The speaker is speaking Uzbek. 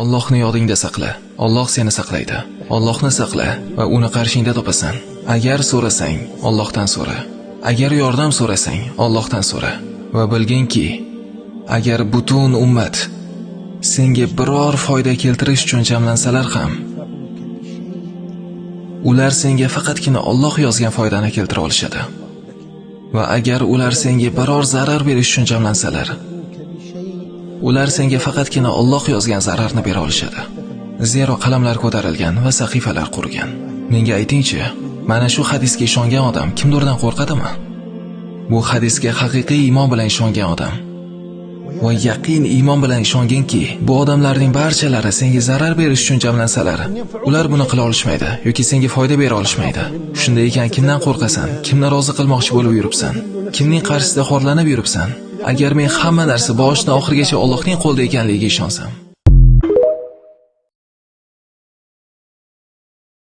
Allohni yodingda saqla. Alloh seni saqlaydi. Allohni saqla va uni qarshingda topasan. Agar so'rasang, Allohdan so'ra. Agar yordam so'rasang, Allohdan so'ra. Va bilginki, agar butun ummat senga biror foyda keltirish uchun jamlansalar ham, ular senga faqatgina Alloh yozgan foydani keltira olishadi. Va agar ular senga biror zarar berish uchun jamlansalar, ular senga faqatgina Alloh yozgan zararni bera olishadi. Zero qalamlar ko'tarilgan va sahifalar qurgan. Menga aytingchi, mana shu hadisga ishongan odam kimdirdan qo'rqadimi? Bu hadisga haqiqiy iymon bilan ishongan odam va yaqin iymon bilan ishonganki, bu odamlarning barchalari senga zarar berish uchun jamlansalar, ular buni qila olishmaydi yoki senga foyda bera olishmaydi. Shunday ekan, kimdan qo'rqasan? Kimni rozi qilmoqchi bo'lib yuribsan? Kimning qarshisida xorlanib yuribsan? Agar men hamma narsa boshidan oxirigacha Allohning qo'lida ekanligiga ishonsam,